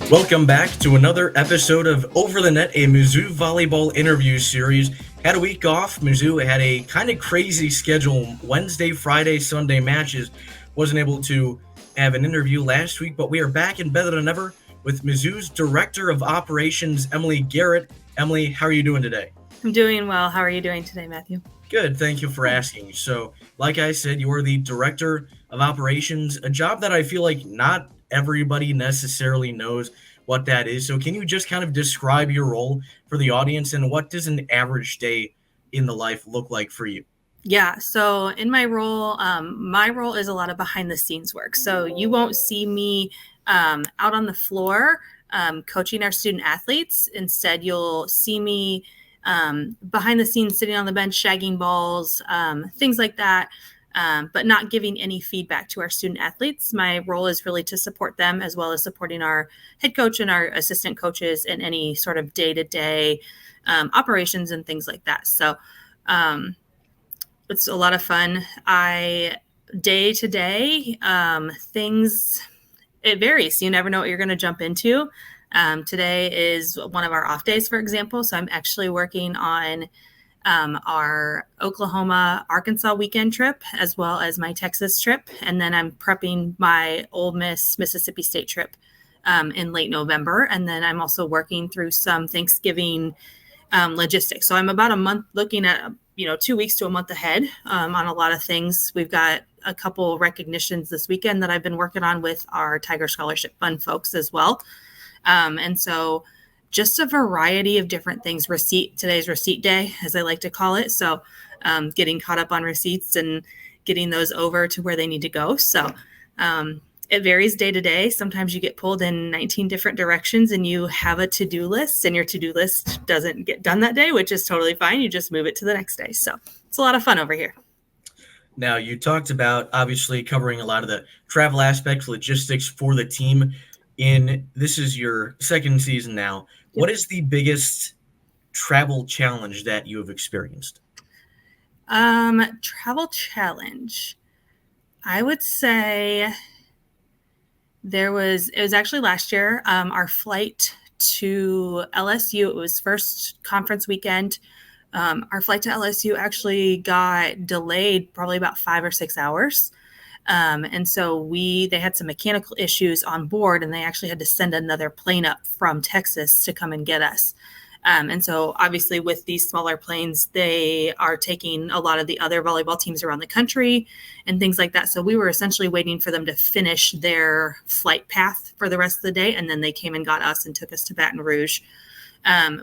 Welcome back to another episode of Over the Net, a Mizzou Volleyball interview series. Had a week off. Mizzou had a kind of crazy schedule, Wednesday, Friday, Sunday matches. Wasn't able to have an interview last week, but we are back and better than ever with Mizzou's Director of Operations, Emily Garrett. Emily, how are you doing today? I'm doing well. How are you doing today, Matthew? Good. Thank you for asking. So, like I said, you are the Director of Operations, a job that I feel like not everybody necessarily knows what that is. So can you just kind of describe your role for the audience and what does an average day in the life look like for you? Yeah. So in my role is a lot of behind the scenes work. So you won't see me out on the floor coaching our student athletes. Instead, you'll see me behind the scenes, sitting on the bench, shagging balls, things like that. But not giving any feedback to our student athletes. My role is really to support them as well as supporting our head coach and our assistant coaches in any sort of day-to-day operations and things like that. So it's a lot of fun. Day-to-day, things, it varies. You never know what you're going to jump into. Today is one of our off days, for example. So I'm actually working on our Oklahoma-Arkansas weekend trip, as well as my Texas trip. And then I'm prepping my Ole Miss Mississippi State trip in late November. And then I'm also working through some Thanksgiving logistics. So I'm about a month looking at, 2 weeks to a month ahead on a lot of things. We've got a couple recognitions this weekend that I've been working on with our Tiger Scholarship Fund folks as well. And so just a variety of different things. Today's receipt day, as I like to call it. So getting caught up on receipts and getting those over to where they need to go. So it varies day to day. Sometimes you get pulled in 19 different directions and you have a to-do list and your to-do list doesn't get done that day, which is totally fine. You just move it to the next day. So it's a lot of fun over here. Now, you talked about obviously covering a lot of the travel aspects, logistics for the team. This is your second season now. What is the biggest travel challenge that you have experienced? Travel challenge. I would say it was actually last year, our flight to LSU. It was first conference weekend. Our flight to LSU actually got delayed probably about 5 or 6 hours. And so they had some mechanical issues on board and they actually had to send another plane up from Texas to come and get us. And so obviously with these smaller planes, they are taking a lot of the other volleyball teams around the country and things like that. So we were essentially waiting for them to finish their flight path for the rest of the day. And then they came and got us and took us to Baton Rouge.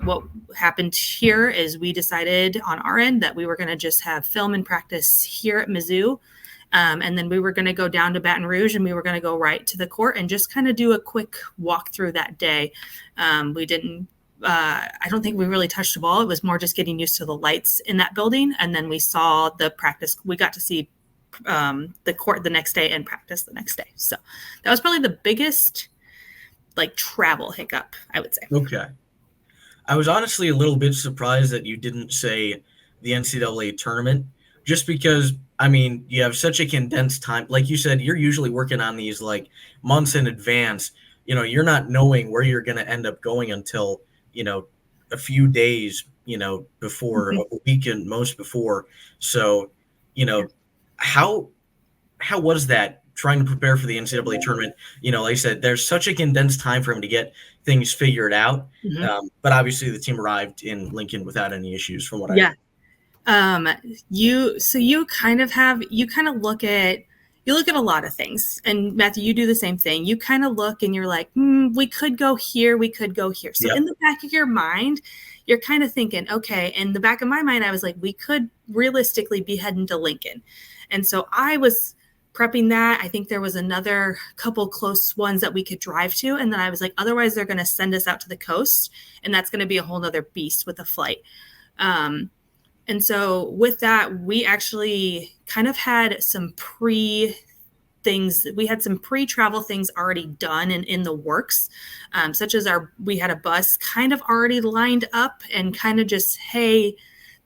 What happened here is we decided on our end that we were going to just have film and practice here at Mizzou. And then we were going to go down to Baton Rouge and we were going to go right to the court and just kind of do a quick walk through that day. I don't think we really touched the ball. It was more just getting used to the lights in that building. And then we saw the practice. We got to see the court the next day and practice the next day. So that was probably the biggest travel hiccup, I would say. Okay. I was honestly a little bit surprised that you didn't say the NCAA tournament, just because, you have such a condensed time. Like you said, you're usually working on these months in advance. You're not knowing where you're going to end up going until, a few days, before, a weekend most before. So, how was that trying to prepare for the NCAA tournament? Like I said, there's such a condensed time frame to get things figured out. Mm-hmm. But obviously the team arrived in Lincoln without any issues from what I heard. You kind of look at a lot of things, and Matthew, you do the same thing. You kind of look and you're like, we could go here. So yep. In the back of your mind, you're kind of thinking, okay, in the back of my mind, I was like, we could realistically be heading to Lincoln. And so I was prepping that. I think there was another couple close ones that we could drive to. And then I was like, otherwise they're going to send us out to the coast and that's going to be a whole nother beast with a flight. And so with that, we actually kind of had some pre-travel things already done and in the works, such as we had a bus kind of already lined up and kind of just, hey,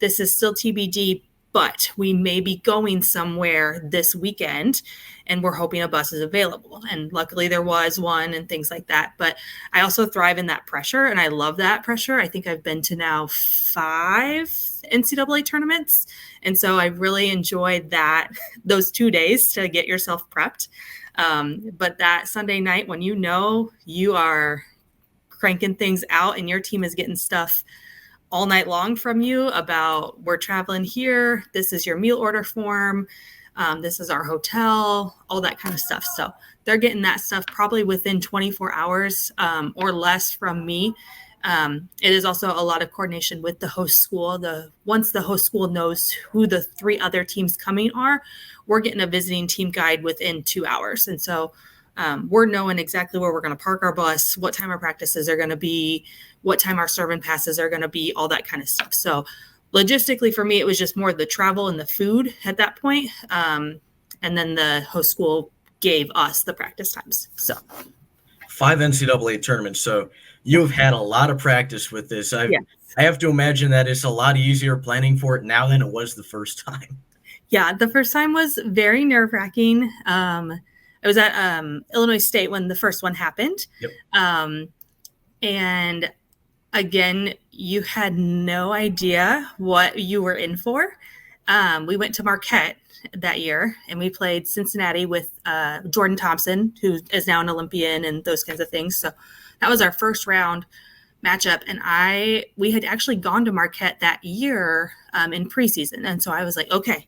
this is still TBD, but we may be going somewhere this weekend and we're hoping a bus is available. And luckily there was one and things like that. But I also thrive in that pressure, and I love that pressure. I think I've been to now 5 NCAA tournaments. And so I really enjoyed those 2 days to get yourself prepped. But that Sunday night when you are cranking things out and your team is getting stuff all night long from you about, we're traveling here, this is your meal order form, this is our hotel, all that kind of stuff. So they're getting that stuff probably within 24 hours or less from me. It is also a lot of coordination with the host school. Once the host school knows who the 3 other teams coming are, we're getting a visiting team guide within 2 hours. And so we're knowing exactly where we're going to park our bus, what time our practices are going to be, what time our serve and passes are going to be, all that kind of stuff. So logistically for me, it was just more the travel and the food at that point. And then the host school gave us the practice times. So 5 NCAA tournaments. So you've had a lot of practice with this. I have to imagine that it's a lot easier planning for it now than it was the first time. Yeah, the first time was very nerve-wracking. I was at Illinois State when the first one happened. Yep. And again, you had no idea what you were in for. We went to Marquette that year, and we played Cincinnati with Jordan Thompson, who is now an Olympian and those kinds of things. So that was our first round matchup. And we had actually gone to Marquette that year in preseason. And so I was like, okay,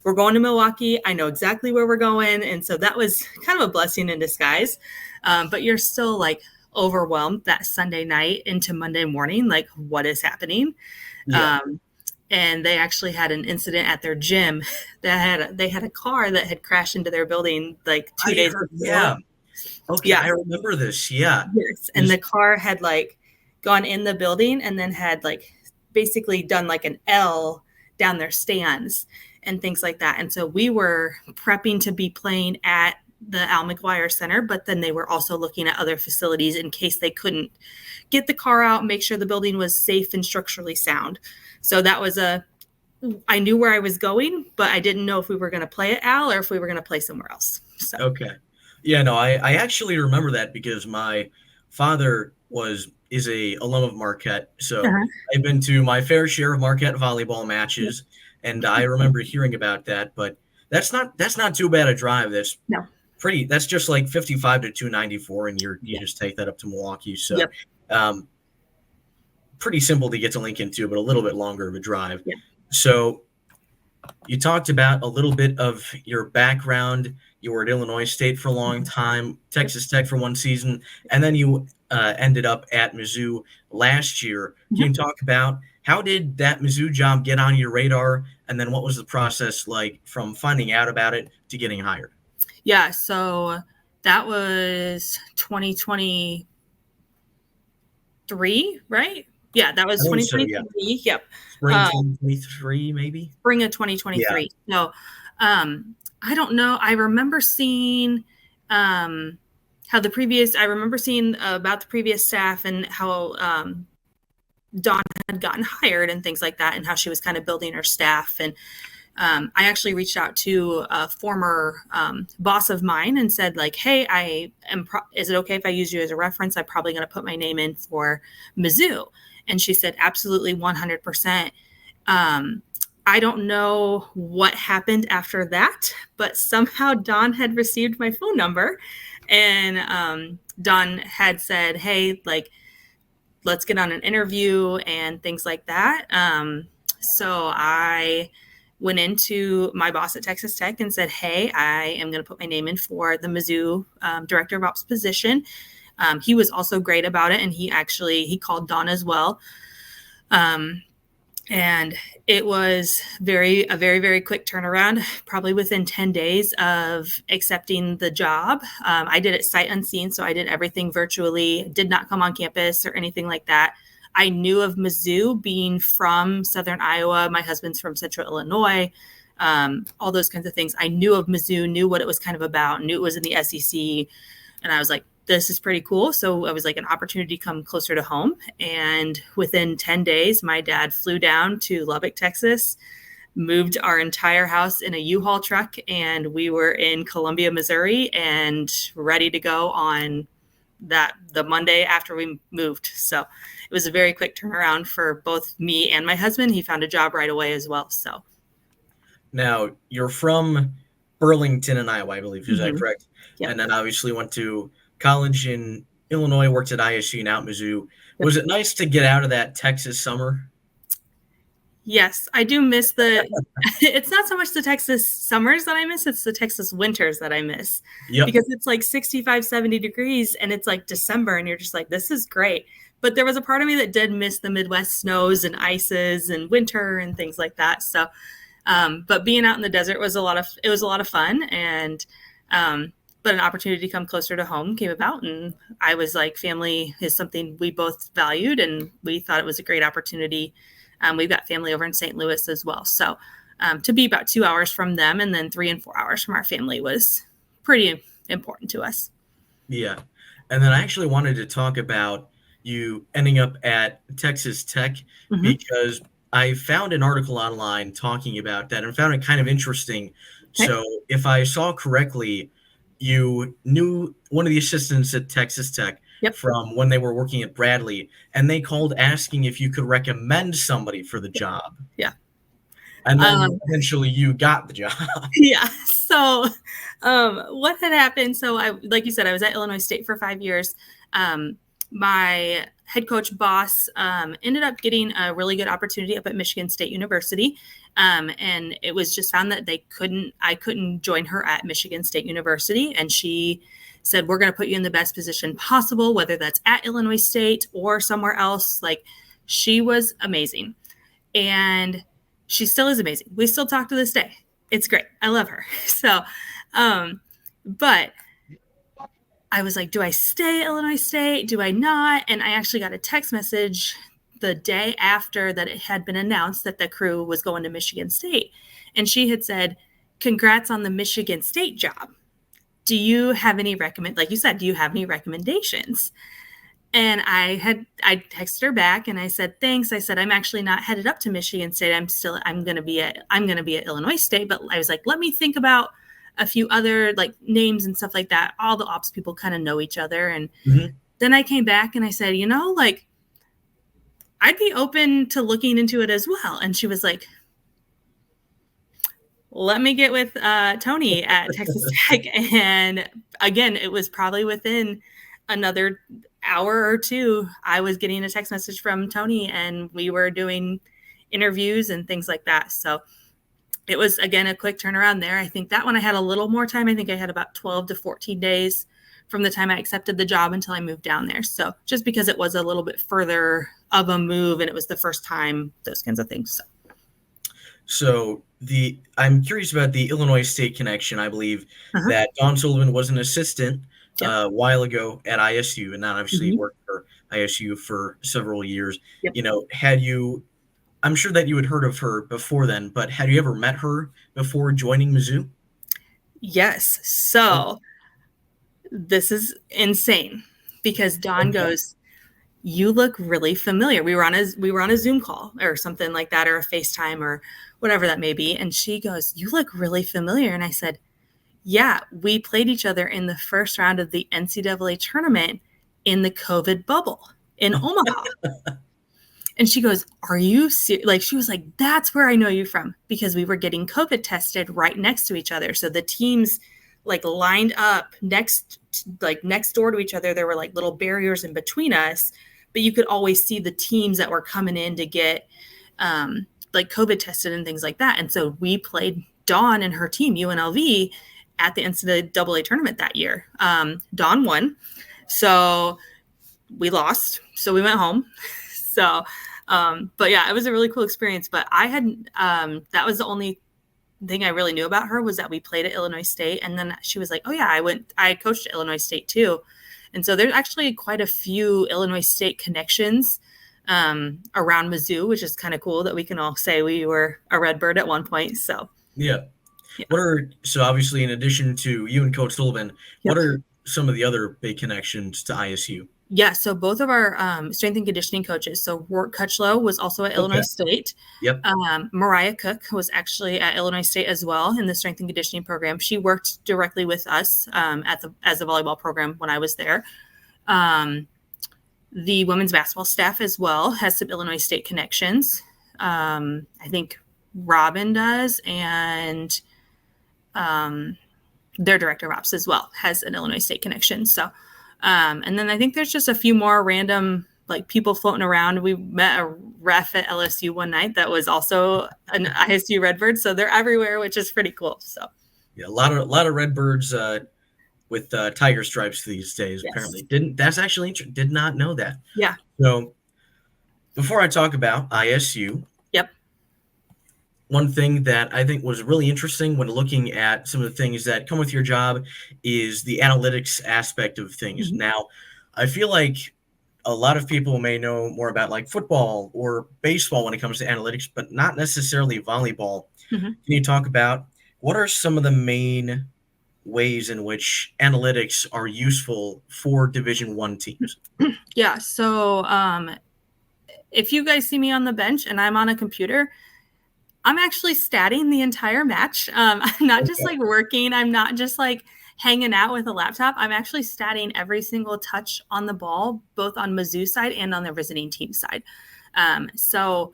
we're going to Milwaukee. I know exactly where we're going. And so that was kind of a blessing in disguise. But you're still like overwhelmed that Sunday night into Monday morning, like what is happening? Yeah. And they actually had an incident at their gym that they had a car that had crashed into their building like 2 days before. Yeah. Okay. Yeah. I remember this. Yeah. Yes. And the car had like gone in the building and then had like basically done like an L down their stands and things like that. And so we were prepping to be playing at the Al McGuire Center, but then they were also looking at other facilities in case they couldn't get the car out, make sure the building was safe and structurally sound. So that was I knew where I was going, but I didn't know if we were going to play at Al or if we were going to play somewhere else. So. Okay. Yeah, no, I actually remember that because my father is a alum of Marquette. So I've been to my fair share of Marquette volleyball matches. And I remember hearing about that, but that's not too bad a drive. That's just like 55 to 294, and you just take that up to Milwaukee. So pretty simple to get to Lincoln too, but a little bit longer of a drive. Yeah. So you talked about a little bit of your background. You were at Illinois State for a long time, Texas Tech for one season, and then you ended up at Mizzou last year. Can you talk about how did that Mizzou job get on your radar, and then what was the process like from finding out about it to getting hired? Yeah, so that was 2023, right? Yeah, that was 2023. So, yeah. Yep. Spring 2023, maybe? Spring of 2023. Yeah. So I don't know. I remember seeing about the previous staff and how Dawn had gotten hired and things like that, and how she was kind of building her staff. And I actually reached out to a former boss of mine and said, like, hey, is it okay if I use you as a reference? I'm probably going to put my name in for Mizzou. And she said, absolutely, 100%. I don't know what happened after that, but somehow Dawn had received my phone number, and Dawn had said, hey, like, let's get on an interview and things like that. So I went into my boss at Texas Tech and said, hey, I am going to put my name in for the Mizzou director of ops position. He was also great about it. And he called Dawn as well. And it was a very, very quick turnaround, probably within 10 days of accepting the job. I did it sight unseen. So I did everything virtually, did not come on campus or anything like that. I knew of Mizzou being from Southern Iowa. My husband's from Central Illinois, all those kinds of things. I knew of Mizzou, knew what it was kind of about, knew it was in the SEC. And I was like, this is pretty cool. So I was like, an opportunity to come closer to home. And within 10 days, my dad flew down to Lubbock, Texas, moved our entire house in a U-Haul truck, and we were in Columbia, Missouri, and ready to go on the Monday after we moved. So it was a very quick turnaround for both me and my husband. He found a job right away as well. So now you're from Burlington in Iowa, I believe. Is that correct? Yep. And then obviously went to college in Illinois, worked at ISU, now at Mizzou. Yep. Was it nice to get out of that Texas summer? Yes, I do miss it's not so much the Texas summers that I miss, it's the Texas winters that I miss. Yep. Because it's like 65, 70 degrees and it's like December and you're just like, this is great. But there was a part of me that did miss the Midwest snows and ices and winter and things like that. So, but being out in the desert was a lot of fun. And, but an opportunity to come closer to home came about. And I was like, family is something we both valued and we thought it was a great opportunity. We've got family over in St. Louis as well. So to be about 2 hours from them and then 3 and 4 hours from our family was pretty important to us. Yeah. And then I actually wanted to talk about you ending up at Texas Tech because I found an article online talking about that and found it kind of interesting. Okay. So if I saw correctly, you knew one of the assistants at Texas Tech. Yep. From when they were working at Bradley, and they called asking if you could recommend somebody for the job. Yeah. And then eventually you got the job. Yeah. So what had happened? So like you said, I was at Illinois State for 5 years. My head coach boss ended up getting a really good opportunity up at Michigan State University. And it was just found that I couldn't join her at Michigan State University. And she said, we're going to put you in the best position possible, whether that's at Illinois State or somewhere else. Like, she was amazing. And she still is amazing. We still talk to this day. It's great. I love her. So, but I was like, do I stay at Illinois State? Do I not? And I actually got a text message the day after that it had been announced that the crew was going to Michigan State. And she had said, congrats on the Michigan State job. Do you have any like you said, do you have any recommendations? And I texted her back and I said, thanks. I said, I'm actually not headed up to Michigan State. I'm going to be at Illinois State. But I was like, let me think about a few other like names and stuff like that. All the ops people kind of know each other. And then I came back and I said, like, I'd be open to looking into it as well. And she was like, let me get with Tony at Texas Tech. And again, it was probably within another hour or two, I was getting a text message from Tony and we were doing interviews and things like that. So it was, again, a quick turnaround there. I think that one I had a little more time. I think I had about 12 to 14 days from the time I accepted the job until I moved down there. So just because it was a little bit further of a move and it was the first time, those kinds of things. So I'm curious about the Illinois State connection. I believe that Don Sullivan was an assistant a while ago at ISU, and now obviously worked for ISU for several years. Yep. I'm sure that you had heard of her before then, but had you ever met her before joining Mizzou? Yes. So this is insane because Don goes, you look really familiar. We were on a Zoom call or something like that, or a FaceTime or whatever that may be. And she goes, you look really familiar. And I said, yeah, we played each other in the first round of the NCAA tournament in the COVID bubble in Omaha. And she goes, are you serious? Like, she was like, that's where I know you from, because we were getting COVID tested right next to each other. So the teams like lined up next door to each other. There were like little barriers in between us, but you could always see the teams that were coming in to get like COVID tested and things like that. And so we played Dawn and her team, UNLV, at the NCAA tournament that year. Dawn won. So we lost. So we went home. So, but yeah, it was a really cool experience. But I had, that was the only thing I really knew about her, was that we played at Illinois State. And then she was like, oh yeah, I coached at Illinois State too. And so there's actually quite a few Illinois State connections around Mizzou, which is kind of cool that we can all say we were a Redbird at one point. So yeah. So obviously, in addition to you and Coach Sullivan, what are some of the other big connections to ISU? Yeah, so both of our strength and conditioning coaches. So Wart Cutchlow was also at Okay. Illinois State. Yep. Mariah Cook was actually at Illinois State as well in the strength and conditioning program. She worked directly with us as a volleyball program when I was there. The women's basketball staff as well has some Illinois State connections. I think Robin does, and their director of ops as well has an Illinois State connection. So. And then I think there's just a few more random like people floating around. We met a ref at LSU one night that was also an ISU Redbird, so they're everywhere, which is pretty cool. So yeah, a lot of Redbirds with tiger stripes these days. Yes. Apparently, that's actually did not know that. Yeah. So before I talk about ISU, yep. One thing that I think was really interesting when looking at some of the things that come with your job is the analytics aspect of things. Mm-hmm. Now, I feel like a lot of people may know more about like football or baseball when it comes to analytics, but not necessarily volleyball. Mm-hmm. Can you talk about what are some of the main ways in which analytics are useful for Division I teams? Yeah. So if you guys see me on the bench and I'm on a computer, I'm actually statting the entire match. I'm not just like working. I'm not just like hanging out with a laptop. I'm actually statting every single touch on the ball, both on Mizzou side and on the visiting team side. So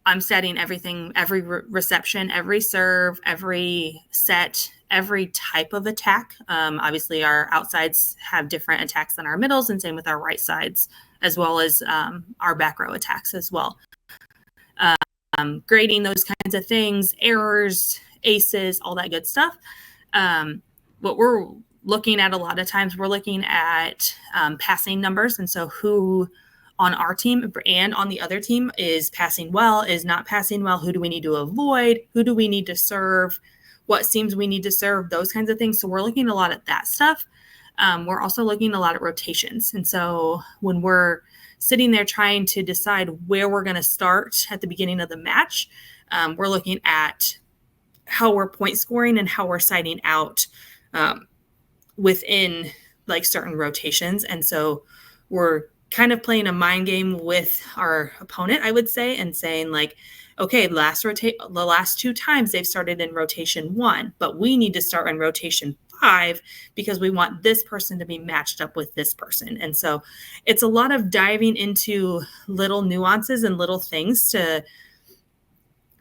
I'm statting everything, every reception, every serve, every set, every type of attack. Obviously, our outsides have different attacks than our middles, and same with our right sides, as well as our back row attacks as well. Grading those kinds of things, errors, aces, all that good stuff. What we're looking at a lot of times, we're looking at passing numbers. And so who on our team and on the other team is passing well, is not passing well, who do we need to avoid, who do we need to serve, what seams we need to serve, those kinds of things. So we're looking a lot at that stuff. We're also looking a lot at rotations. And so when we're sitting there trying to decide where we're going to start at the beginning of the match, we're looking at how we're point scoring and how we're siding out within like certain rotations. And so we're kind of playing a mind game with our opponent, I would say, and saying like, okay, the last 2 times they've started in rotation 1, but we need to start in rotation 5 because we want this person to be matched up with this person. And so it's a lot of diving into little nuances and little things to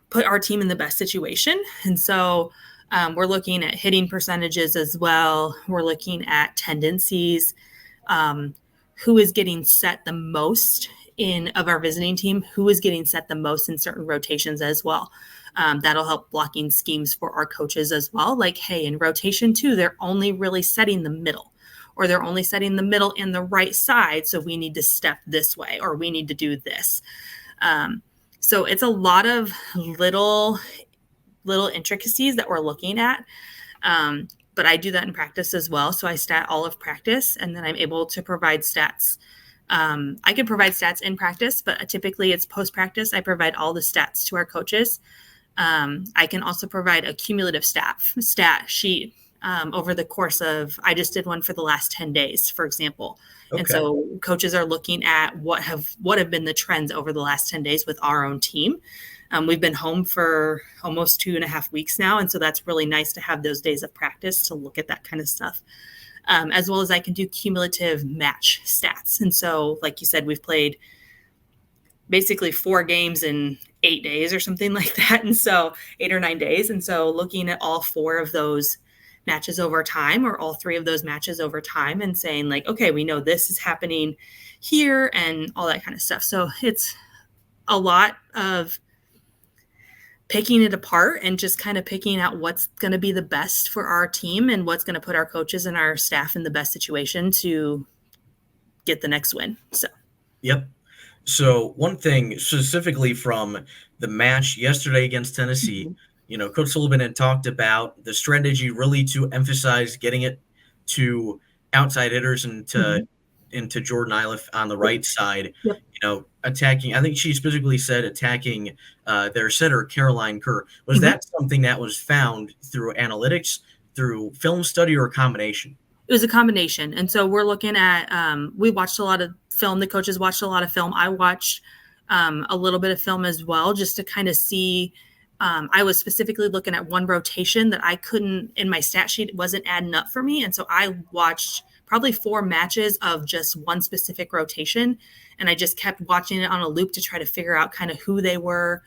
put our team in the best situation. And so we're looking at hitting percentages as well. We're looking at tendencies, who is getting set the most of our visiting team, who is getting set the most in certain rotations as well. That'll help blocking schemes for our coaches as well. Like, hey, in rotation 2, they're only really setting the middle, or they're only setting the middle and the right side. So we need to step this way, or we need to do this. So it's a lot of little intricacies that we're looking at. But I do that in practice as well. So I stat all of practice, and then I'm able to provide stats. I can provide stats in practice, but typically it's post-practice. I provide all the stats to our coaches. I can also provide a cumulative stat sheet over the course of, I just did one for the last 10 days, for example. Okay. And so coaches are looking at what have been the trends over the last 10 days with our own team. We've been home for almost 2.5 weeks now. And so that's really nice to have those days of practice to look at that kind of stuff. As well as I can do cumulative match stats. And so, like you said, we've played basically 4 games in 8 days or something like that. And so 8 or 9 days. And so looking at all 4 of those matches over time, or all 3 of those matches over time, and saying like, okay, we know this is happening here and all that kind of stuff. So it's a lot of picking it apart and just kind of picking out what's going to be the best for our team and what's going to put our coaches and our staff in the best situation to get the next win. So, yep. So one thing specifically from the match yesterday against Tennessee, mm-hmm. Coach Sullivan had talked about the strategy really to emphasize getting it to outside hitters and to mm-hmm. into Jordan Iliff on the right side. Yep. Attacking, I think she specifically said attacking their setter, Caroline Kerr. Was mm-hmm. that something that was found through analytics, through film study, or a combination? It was a combination. And so we're looking at, we watched a lot of film. The coaches watched a lot of film. I watched a little bit of film as well, just to kind of see. I was specifically looking at one rotation that I couldn't, in my stat sheet, it wasn't adding up for me. And so I watched probably 4 matches of just one specific rotation. And I just kept watching it on a loop to try to figure out kind of who they were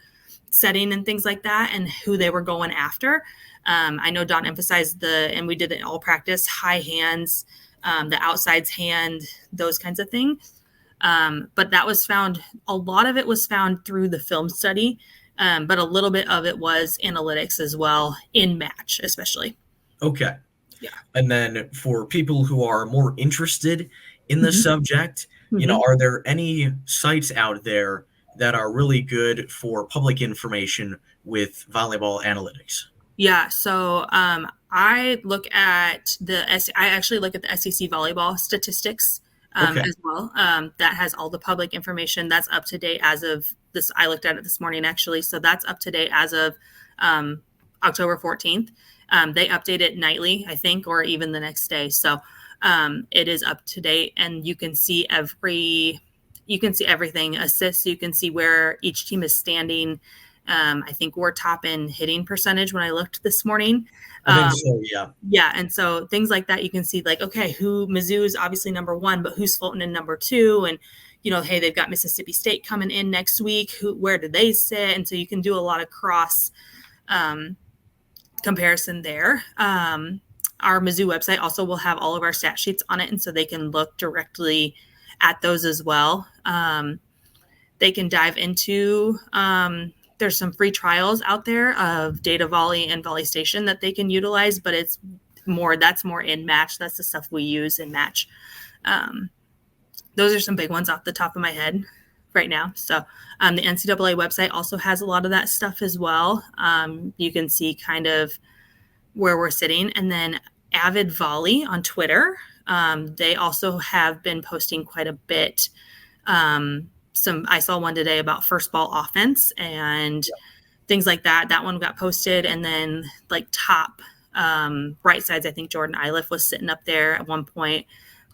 setting and things like that and who they were going after. I know Don emphasized and we did it all practice, high hands, the outsides hand, those kinds of things. But that was found, a lot of it was found through the film study, but a little bit of it was analytics as well, in match especially. Okay. Yeah. And then for people who are more interested in the subject, Mm-hmm. Are there any sites out there that are really good for public information with volleyball analytics? Yeah, so I look at I actually look at the SEC volleyball statistics as well. That has all the public information that's up to date as of this. I looked at it this morning actually, so that's up to date as of October 14th. They update it nightly, I think, or even the next day. So it is up to date, and you can see everything. Assists, you can see where each team is standing. I think we're top in hitting percentage when I looked this morning. I think so, yeah. Yeah, and so things like that, you can see like, okay, Mizzou is obviously number 1, but who's floating in number 2? And, hey, they've got Mississippi State coming in next week. Where do they sit? And so you can do a lot of cross comparison there. Our Mizzou website also will have all of our stat sheets on it, and so they can look directly at those as well. They can dive into there's some free trials out there of Data Volley and Volley Station that they can utilize, but that's more in match. That's the stuff we use in match. Those are some big ones off the top of my head right now. So the NCAA website also has a lot of that stuff as well. You can see kind of where we're sitting. And then Avid Volley on Twitter, they also have been posting quite a bit. I saw one today about first ball offense and things like that. That one got posted. And then like top right sides, I think Jordan Iliff was sitting up there at one point.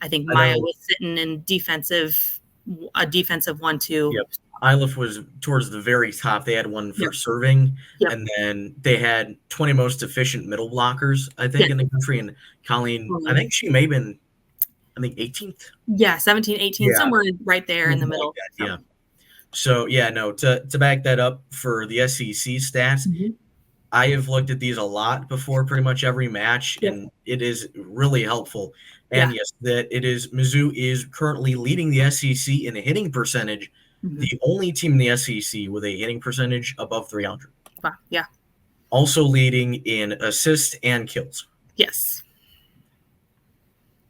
I think Maya was sitting in a defensive 1-2. Yep. Iliff was towards the very top. They had one for serving, and then they had 20 most efficient middle blockers, I think, in the country. And Colleen, I think she may have been, 18th. Yeah, 17, 18, somewhere right there in the middle. Like that, So, to back that up for the SEC stats, I have looked at these a lot before pretty much every match, and it is really helpful. And yes, that it is Mizzou is currently leading the SEC in a hitting percentage, the only team in the SEC with a hitting percentage above 300. Wow, yeah. Also leading in assists and kills. Yes.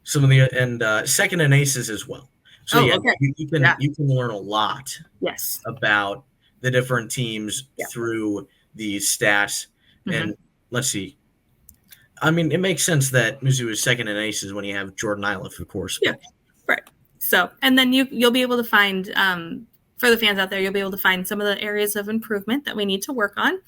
Some of the second in aces as well. So you can learn a lot about the different teams through these stats. And let's see. It makes sense that Mizzou is second in aces when you have Jordan Iliff, of course. Yeah, right. So, and then you'll be able to find, for the fans out there, you'll be able to find some of the areas of improvement that we need to work on.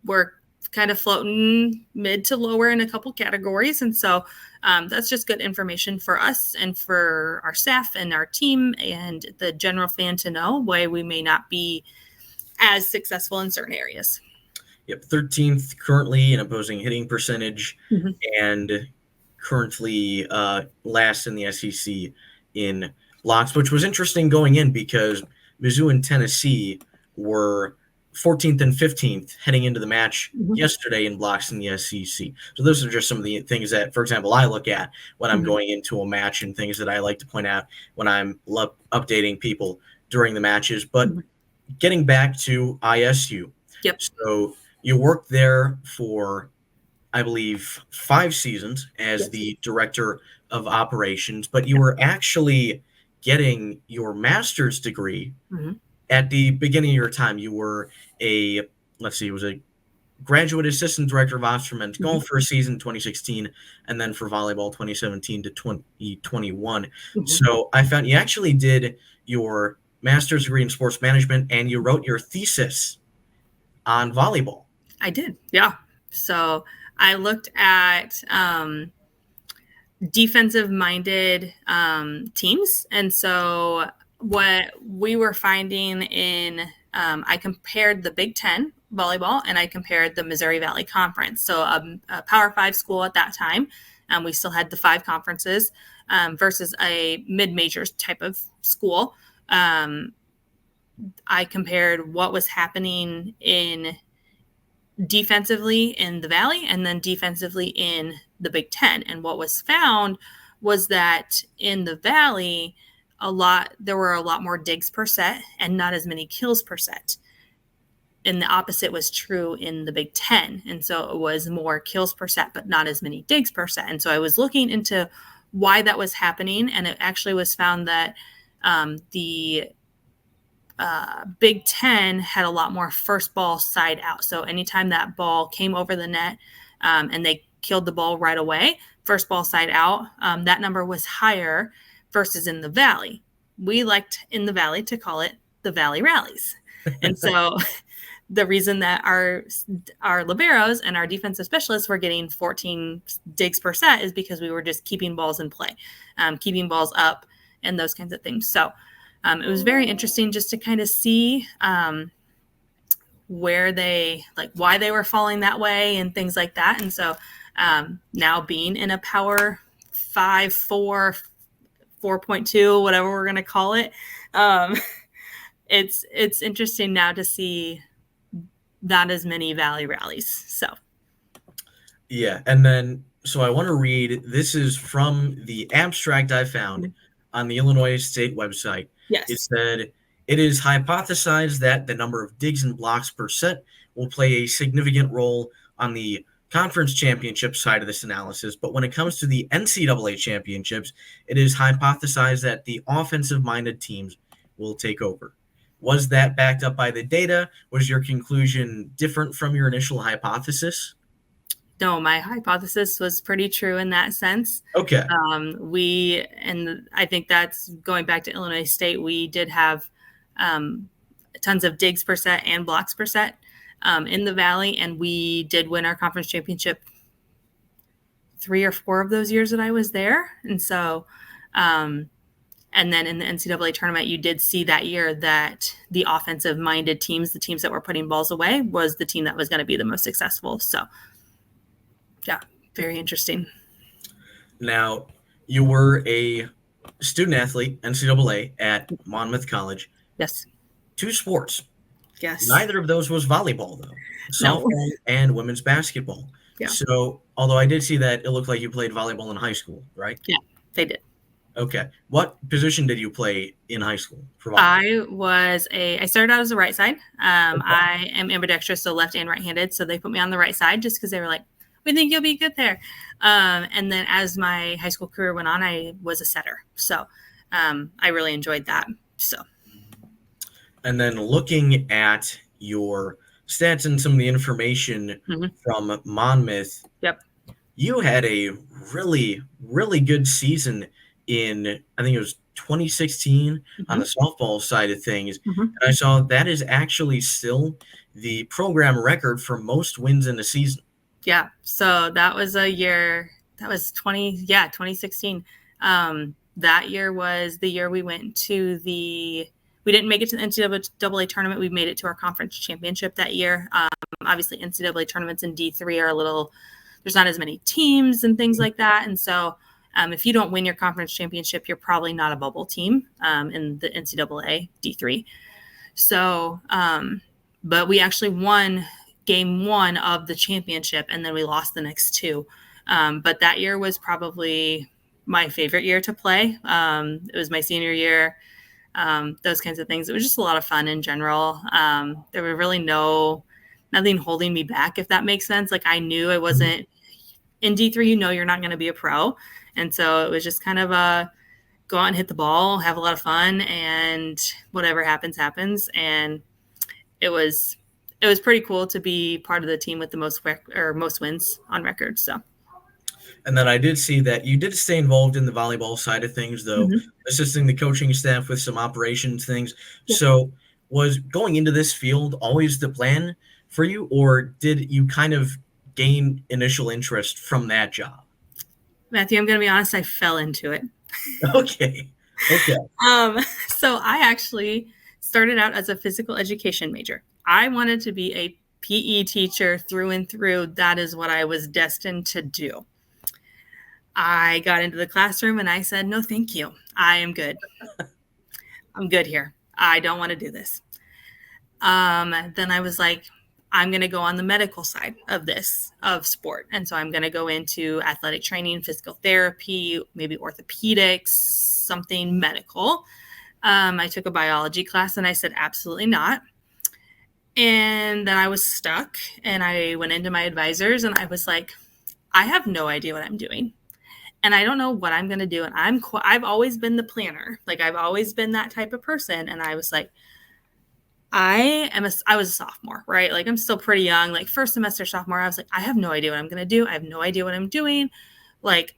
We're kind of floating mid to lower in a couple categories. And so that's just good information for us and for our staff and our team and the general fan to know why we may not be as successful in certain areas. Yep, 13th currently in opposing hitting percentage and currently last in the SEC in blocks, which was interesting going in because Mizzou and Tennessee were 14th and 15th heading into the match yesterday in blocks in the SEC. So those are just some of the things that, for example, I look at when I'm going into a match and things that I like to point out when I'm updating people during the matches. But getting back to ISU. So you worked there for, I believe, 5 seasons as the director of operations, but you were actually getting your master's degree at the beginning of your time. You were it was a graduate assistant director of ops for men's golf for a season 2016, and then for volleyball 2017 to 2021. So I found you actually did your master's degree in sports management, and you wrote your thesis on volleyball. I did, yeah. So I looked at defensive-minded teams. And so what we were finding in I compared the Big Ten volleyball and I compared the Missouri Valley Conference. So a Power 5 school at that time. We still had the 5 conferences versus a mid-major type of school. I compared what was happening in defensively in the Valley and then defensively in the Big Ten. And what was found was that in the Valley, there were a lot more digs per set and not as many kills per set. And the opposite was true in the Big Ten. And so it was more kills per set, but not as many digs per set. And so I was looking into why that was happening. And it actually was found that the Big Ten had a lot more first ball side out. So anytime that ball came over the net and they killed the ball right away, first ball side out, that number was higher versus in the Valley. We liked in the Valley to call it the Valley Rallies. And so the reason that our liberos and our defensive specialists were getting 14 digs per set is because we were just keeping balls in play, keeping balls up and those kinds of things. So it was very interesting just to kind of see why they were falling that way and things like that. And so now being in a Power 5, 4, 4.2, whatever we're going to call it, it's interesting now to see not as many Valley rallies. So yeah, and then so I want to read, this is from the abstract I found on the Illinois State website. Yes. It said, it is hypothesized that the number of digs and blocks per set will play a significant role on the conference championship side of this analysis. But when it comes to the NCAA championships, it is hypothesized that the offensive-minded teams will take over. Was that backed up by the data? Was your conclusion different from your initial hypothesis? No, my hypothesis was pretty true in that sense. Okay. And I think that's going back to Illinois State. We did have tons of digs per set and blocks per set in the Valley, and we did win our conference championship 3 or 4 of those years that I was there. And so, and then in the NCAA tournament, you did see that year that the offensive-minded teams, the teams that were putting balls away, was the team that was going to be the most successful. So, yeah, very interesting. Now, you were a student athlete, NCAA, at Monmouth College. Yes. 2 sports. Yes. Neither of those was volleyball, though. Softball and women's basketball. Yeah. So, although I did see that it looked like you played volleyball in high school, right? Yeah, they did. Okay. What position did you play in high school for volleyball? I started out as a right side. I am ambidextrous, so left and right-handed. So they put me on the right side just because they were like, we think you'll be good there. And then as my high school career went on, I was a setter. So I really enjoyed that. So. And then looking at your stats and some of the information from Monmouth, yep, you had a really, really good season in, I think it was 2016 on the softball side of things. And I saw that is actually still the program record for most wins in a season. Yeah. So that was a year, that was 2016. That year was the year we went to we didn't make it to the NCAA tournament. We made it to our conference championship that year. Obviously NCAA tournaments in D3 are there's not as many teams and things like that. And so if you don't win your conference championship, you're probably not a bubble team in the NCAA D3. So, but we actually won game 1 of the championship, and then we lost the next 2. But that year was probably my favorite year to play. It was my senior year, those kinds of things. It was just a lot of fun in general. There were really nothing holding me back, if that makes sense. Like I knew I wasn't in D3, you're not going to be a pro. And so it was just kind of go out and hit the ball, have a lot of fun, and whatever happens, happens. And it was pretty cool to be part of the team with the most wins on record. So. And then I did see that you did stay involved in the volleyball side of things, though, assisting the coaching staff with some operations things. Yeah. So was going into this field always the plan for you, or did you kind of gain initial interest from that job? Matthew, I'm going to be honest, I fell into it. Okay. Okay. So I actually started out as a physical education major. I wanted to be a PE teacher through and through. That is what I was destined to do. I got into the classroom and I said, no, thank you. I am good. I'm good here. I don't want to do this. Then I was like, I'm going to go on the medical side of this, of sport. And so I'm going to go into athletic training, physical therapy, maybe orthopedics, something medical. I took a biology class and I said, absolutely not. And then I was stuck and I went into my advisors and I was like, I have no idea what I'm doing. And I don't know what I'm going to do. And I've always been the planner. Like I've always been that type of person. And I was like, I was a sophomore, right? Like I'm still pretty young, like first semester sophomore. I was like, I have no idea what I'm going to do. I have no idea what I'm doing. Like,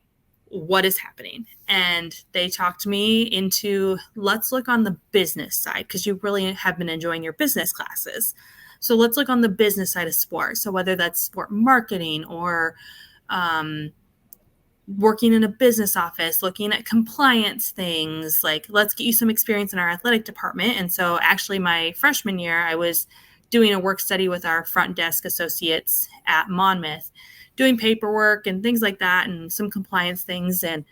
what is happening? And they talked me into, let's look on the business side because you really have been enjoying your business classes. So let's look on the business side of sport. So whether that's sport marketing or working in a business office, looking at compliance things, like let's get you some experience in our athletic department. And so actually my freshman year, I was doing a work study with our front desk associates at Monmouth, doing paperwork and things like that and some compliance things. And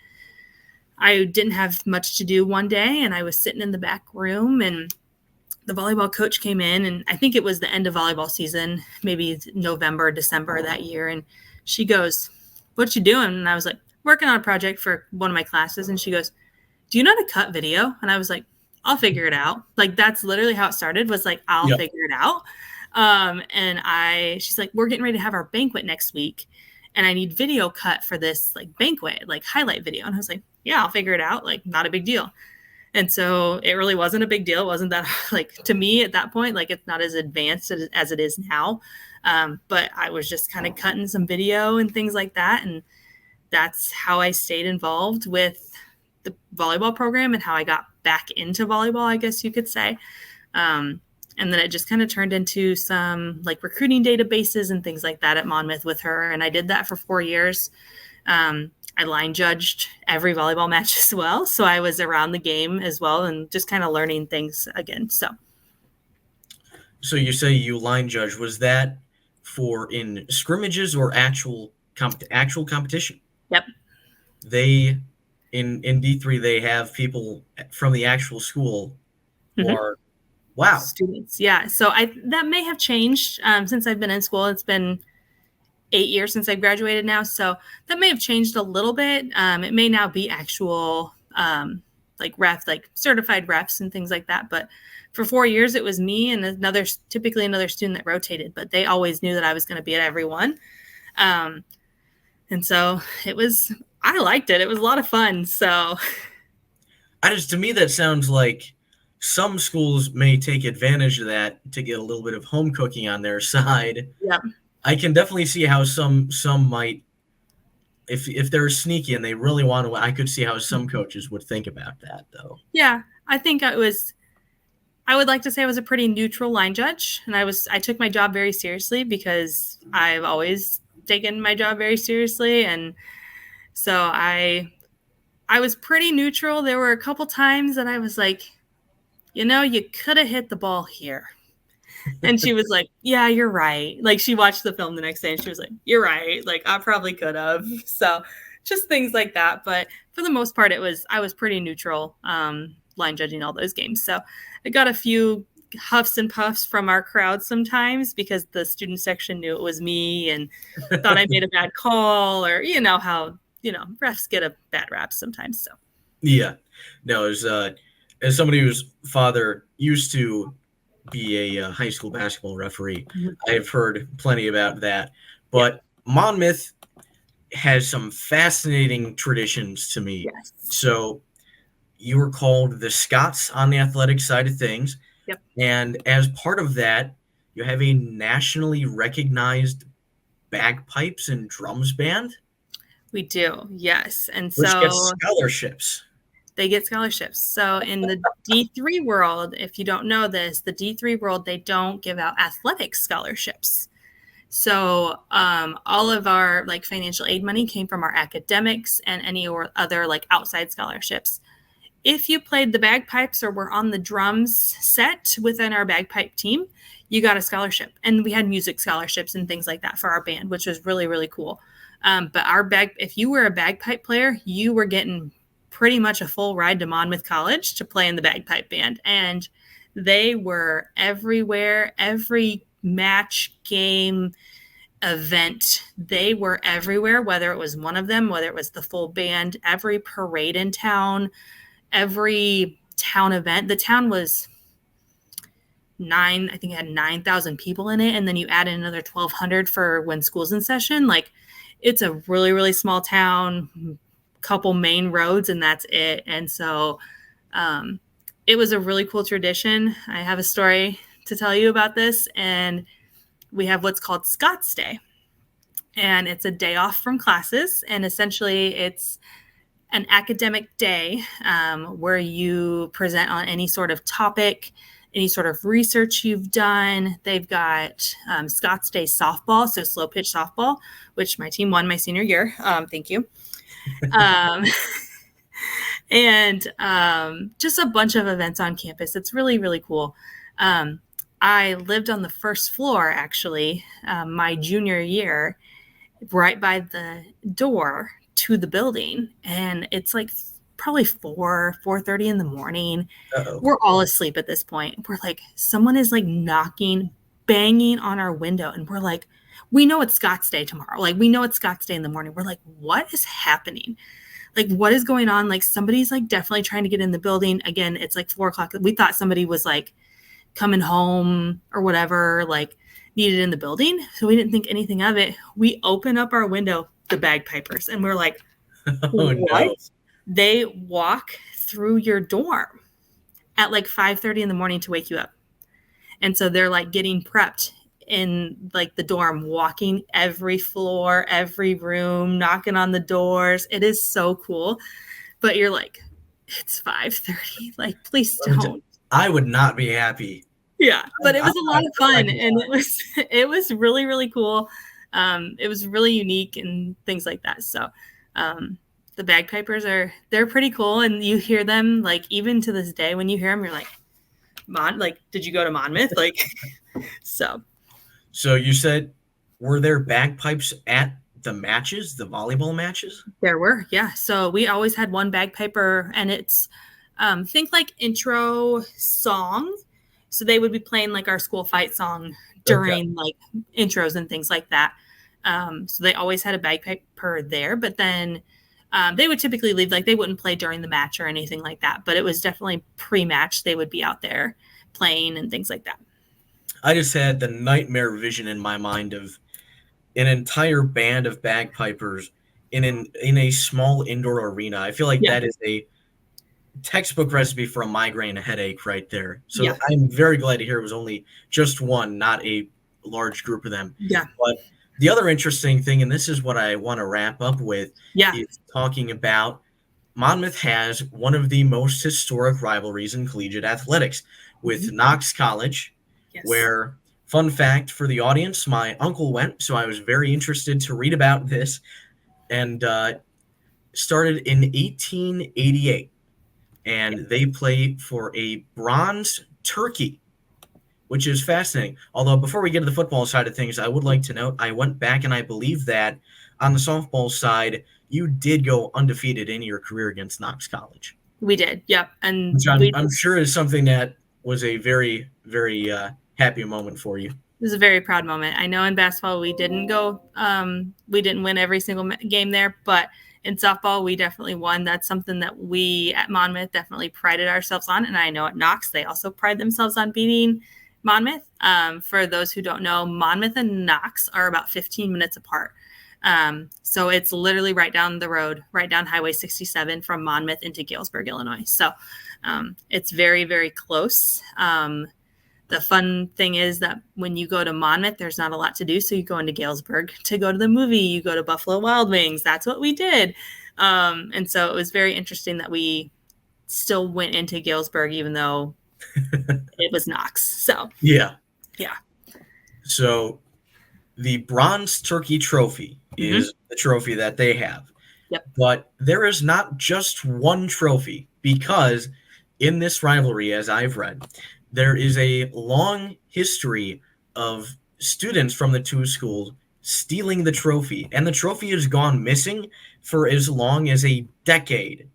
I didn't have much to do one day and I was sitting in the back room and the volleyball coach came in and I think it was the end of volleyball season, maybe November, December that year. And she goes, what you doing? And I was like, working on a project for one of my classes. And she goes, do you know how to cut video? And I was like, I'll figure it out. Like, that's literally how it started, was like, I'll figure it out. She's like, we're getting ready to have our banquet next week. And I need video cut for this like banquet, like highlight video. And I was like, yeah, I'll figure it out. Like, not a big deal. And so it really wasn't a big deal. It wasn't that, like, to me at that point, like it's not as advanced as it is now. But I was just kind of cutting some video and things like that. And that's how I stayed involved with the volleyball program and how I got back into volleyball, I guess you could say. And then it just kind of turned into some like recruiting databases and things like that at Monmouth with her. And I did that for 4 years. I line judged every volleyball match as well. So I was around the game as well and just kind of learning things again. So you say you line judge. Was that for in scrimmages or actual competition? Yep. They in D3 they have people from the actual school who are wow students. Yeah. So that may have changed since I've been in school. It's been 8 years since I graduated now. So that may have changed a little bit. It may now be actual like certified refs and things like that. But for 4 years, it was me and typically another student that rotated, but they always knew that I was going to be at every one. And so I liked it. It was a lot of fun. So to me, that sounds like some schools may take advantage of that to get a little bit of home cooking on their side. Yeah. I can definitely see how some might, if they're sneaky and they really want to, I could see how some coaches would think about that though. Yeah. I think I would like to say I was a pretty neutral line judge, and I took my job very seriously because I've always taken my job very seriously. And so I was pretty neutral. There were a couple times that I was like, you could have hit the ball here. And she was like, yeah, you're right. Like, she watched the film the next day and she was like, you're right. Like, I probably could have. So just things like that. But for the most part, I was pretty neutral line judging all those games. So I got a few huffs and puffs from our crowd sometimes because the student section knew it was me and thought I made a bad call, or how refs get a bad rap sometimes. So yeah, no, as somebody whose father used to be a high school basketball referee, I've heard plenty about that. But Monmouth has some fascinating traditions to me. Yes. So you were called the Scots on the athletic side of things. Yep. And as part of that, you have a nationally recognized bagpipes and drums band. We do, yes. And which so gets scholarships. They get scholarships. So in the D3 world, if you don't know this, the D3 world, they don't give out athletic scholarships. So all of our like financial aid money came from our academics and any or other like outside scholarships. If you played the bagpipes or were on the drums set within our bagpipe team, you got a scholarship. And we had music scholarships and things like that for our band, which was really, really cool. But if you were a bagpipe player, you were getting pretty much a full ride to Monmouth College to play in the bagpipe band. And they were everywhere, every match, game, event. They were everywhere, whether it was one of them, whether it was the full band, every parade in town, every town event. The town was I think it had 9,000 people in it. And then you add in another 1,200 for when school's in session. Like, it's a really, really small town, couple main roads, and that's it. And so it was a really cool tradition. I have a story to tell you about this. And we have what's called Scott's Day. And it's a day off from classes. And essentially it's an academic day where you present on any sort of topic, any sort of research you've done. They've got Scott's Day softball, so slow pitch softball, which my team won my senior year. Thank you. And just a bunch of events on campus. It's really, really cool. I lived on the first floor, actually, my junior year, right by the door to the building. And it's like probably 4:30 in the morning. Uh-oh. We're all asleep at this point. We're like, someone is like knocking, banging on our window. And we're like, we know it's Scott's Day tomorrow. Like, we know it's Scott's Day in the morning. We're like, what is happening? Like, what is going on? Like, somebody's like definitely trying to get in the building. Again, it's like 4:00. We thought somebody was like coming home or whatever, like needed in the building. So we didn't think anything of it. We open up our window, the bagpipers, and we're like, what? No. They walk through your dorm at like 5:30 in the morning to wake you up. And so they're like getting prepped in like the dorm, walking every floor, every room, knocking on the doors. It is so cool. But you're like, it's 5:30. Like, please don't. I would not be happy. Yeah, but it was a lot of fun, and it was really, really cool. It was really unique and things like that. So the bagpipers they're pretty cool, and you hear them like even to this day. When you hear them, you're like, did you go to Monmouth? Like, so. So you said, were there bagpipes at the matches, the volleyball matches? There were, yeah. So we always had one bagpiper, and it's think like intro song. So they would be playing like our school fight song during like intros and things like that. So they always had a bagpiper there, but then they would typically leave, like they wouldn't play during the match or anything like that, but it was definitely pre-match. They would be out there playing and things like that. I just had the nightmare vision in my mind of an entire band of bagpipers in a small indoor arena. I feel like that is a textbook recipe for a migraine headache right there. So I'm very glad to hear it was only just one, not a large group of them. Yeah. But the other interesting thing, and this is what I want to wrap up with, is talking about Monmouth has one of the most historic rivalries in collegiate athletics with Knox College, where, fun fact for the audience, my uncle went, so I was very interested to read about this, and started in 1888. And they play for a bronze turkey, which is fascinating. Although before we get to the football side of things, I would like to note I went back and I believe that on the softball side, you did go undefeated in your career against Knox College. We did, yep. And I'm sure is something that was a very, very happy moment for you. It was a very proud moment. I know in basketball we didn't win every single game there, but in softball, we definitely won. That's something that we at Monmouth definitely prided ourselves on. And I know at Knox, they also pride themselves on beating Monmouth. For those who don't know, Monmouth and Knox are about 15 minutes apart. So it's literally right down the road, right down Highway 67 from Monmouth into Galesburg, Illinois. So it's very, very close. The fun thing is that when you go to Monmouth, there's not a lot to do. So you go into Galesburg to go to the movie, you go to Buffalo Wild Wings. That's what we did. And so it was very interesting that we still went into Galesburg, even though it was Knox. So, yeah. Yeah. So the Bronze Turkey Trophy Mm-hmm. is the trophy that they have. Yep. But there is not just one trophy, because in this rivalry, as I've read, there is a long history of students from the two schools stealing the trophy, and the trophy has gone missing for as long as a decade.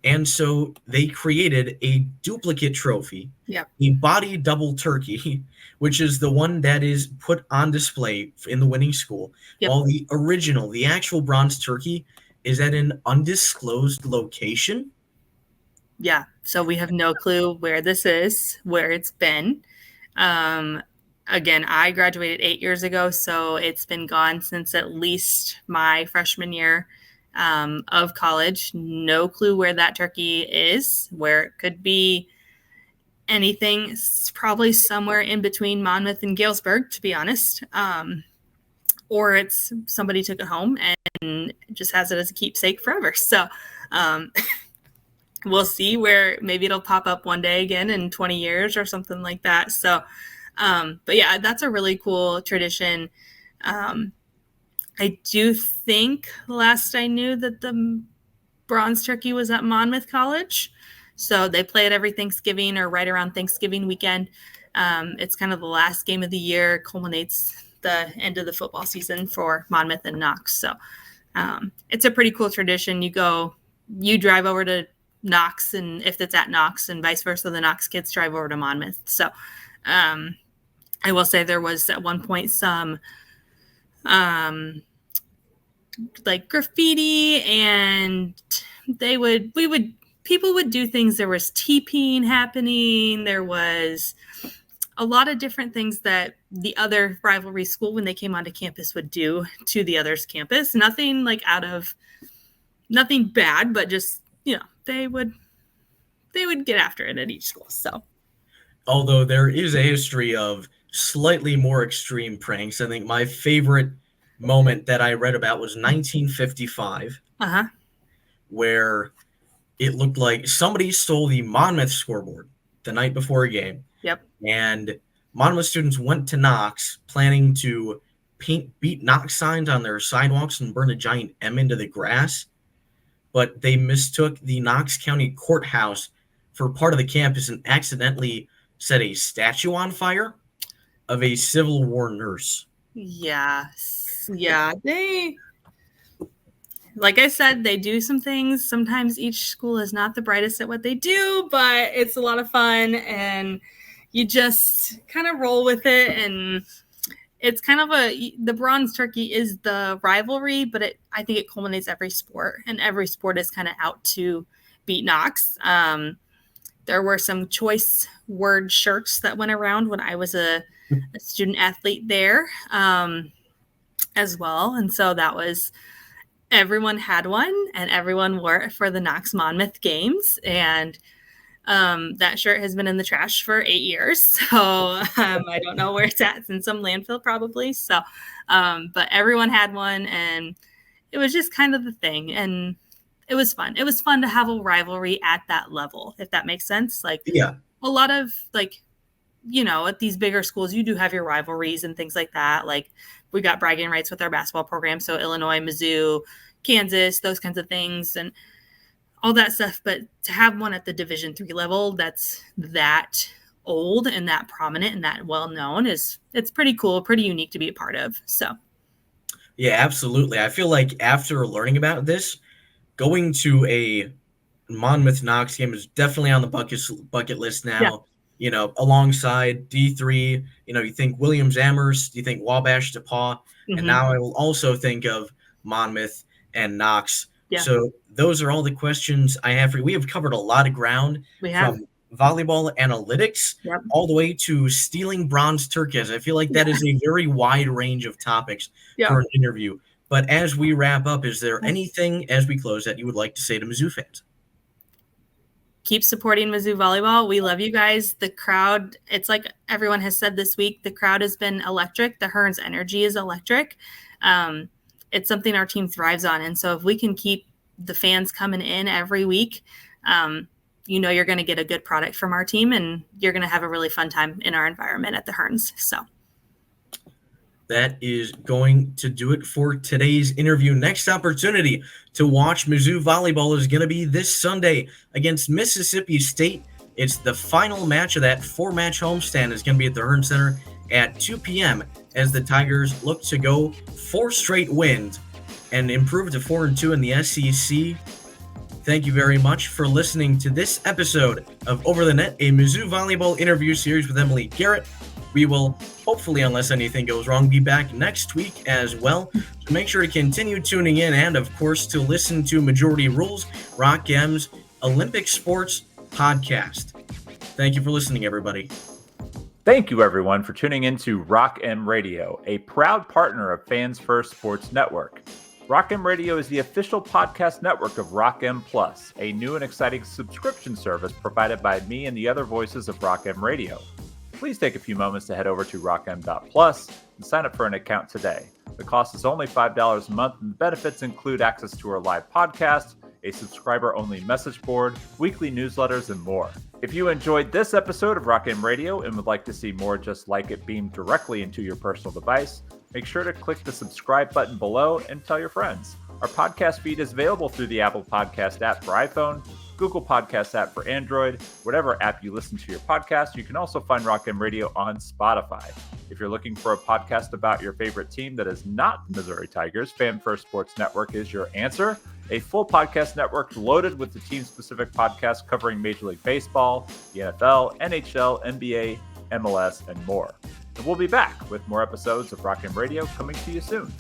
And so they created a duplicate trophy, Yep. a body double turkey, which is the one that is put on display in the winning school, Yep. while the original, the actual bronze turkey, is at an undisclosed location. Yeah. So we have no clue where this is, where it's been. Again, I graduated 8 years ago, so it's been gone since at least my freshman year of college. No clue where that turkey is, where it could be anything. It's probably somewhere in between Monmouth and Galesburg, to be honest. Or it's somebody took it home and just has it as a keepsake forever. So we'll see where maybe it'll pop up one day again in 20 years or something like that. So, but yeah, that's a really cool tradition. I do think last I knew that the bronze turkey was at Monmouth College. So they play it every Thanksgiving or right around Thanksgiving weekend. It's kind of the last game of the year, culminates the end of the football season for Monmouth and Knox. So it's a pretty cool tradition. You drive over to Knox, and if it's at Knox, and vice versa, the Knox kids drive over to Monmouth. So I will say there was at one point some like graffiti, and people would do things. There was TPing happening. There was a lot of different things that the other rivalry school, when they came onto campus, would do to the other's campus. Nothing bad, but just, they would get after it at each school. So, Although there is a history of slightly more extreme pranks, I think my favorite moment that I read about was 1955, where it looked like somebody stole the Monmouth scoreboard the night before a game. Yep. And Monmouth students went to Knox planning to beat Knox signs on their sidewalks and burn a giant M into the grass. But they mistook the Knox County Courthouse for part of the campus and accidentally set a statue on fire of a Civil War nurse. Yeah. Like I said, they do some things. Sometimes each school is not the brightest at what they do, but it's a lot of fun, and you just kind of roll with it. And it's kind of the bronze turkey is the rivalry, but I think it culminates every sport, and every sport is kind of out to beat Knox. There were some choice word shirts that went around when I was a student athlete there as well. And so everyone had one, and everyone wore it for the Knox Monmouth games. And that shirt has been in the trash for 8 years. So I don't know where it's at. It's in some landfill probably. So, but everyone had one, and it was just kind of the thing. And it was fun. It was fun to have a rivalry at that level, if that makes sense. Like, yeah, a lot of at these bigger schools, you do have your rivalries and things like that. Like, we got bragging rights with our basketball program. So Illinois, Mizzou, Kansas, those kinds of things, and all that stuff. But to have one at the Division III level that's that old and that prominent and that well-known it's pretty cool, pretty unique to be a part of. So. Yeah, absolutely. I feel like after learning about this, going to a Monmouth Knox game is definitely on the bucket list now. Yeah. Alongside D3, you think Williams Amherst, you think Wabash DePaul, and now I will also think of Monmouth and Knox. Yeah. So those are all the questions I have for you. We have covered a lot of ground from volleyball analytics all the way to stealing bronze turkeys. I feel like that is a very wide range of topics for an interview. But as we wrap up, is there anything as we close that you would like to say to Mizzou fans? Keep supporting Mizzou Volleyball. We love you guys. The crowd, it's like everyone has said this week, the crowd has been electric. The Hearns energy is electric. It's something our team thrives on. And so if we can keep the fans coming in every week, you're going to get a good product from our team, and you're going to have a really fun time in our environment at the Hearns. So that is going to do it for today's interview. Next opportunity to watch Mizzou Volleyball is going to be this Sunday against Mississippi State. It's the final match of that 4-match homestand. It's going to be at the Hearn Center at 2 p.m. as the Tigers look to go 4 straight wins and improve to 4-2 in the SEC. Thank you very much for listening to this episode of Over the Net, a Mizzou Volleyball interview series with Emily Garrett. We will, hopefully, unless anything goes wrong, be back next week as well. So make sure to continue tuning in and, of course, to listen to Majority Rules, Rock M's Olympic Sports podcast. Thank you for listening, everybody. Thank you, everyone, for tuning in to Rock M Radio, a proud partner of Fans First Sports Network. Rock M Radio is the official podcast network of Rock M Plus, a new and exciting subscription service provided by me and the other voices of Rock M Radio. Please take a few moments to head over to rockm.plus and sign up for an account today. The cost is only $5 a month, and the benefits include access to our live podcast, a subscriber-only message board, weekly newsletters, and more. If you enjoyed this episode of Rock M Radio and would like to see more just like it beamed directly into your personal device, make sure to click the subscribe button below and tell your friends. Our podcast feed is available through the Apple Podcast app for iPhone, Google Podcast app for Android, whatever app you listen to your podcast. You can also find Rock M Radio on Spotify. If you're looking for a podcast about your favorite team that is not the Missouri Tigers, Fan First Sports Network is your answer. A full podcast network loaded with the team-specific podcasts covering Major League Baseball, the NFL, NHL, NBA, MLS, and more. And we'll be back with more episodes of Rock M Radio coming to you soon.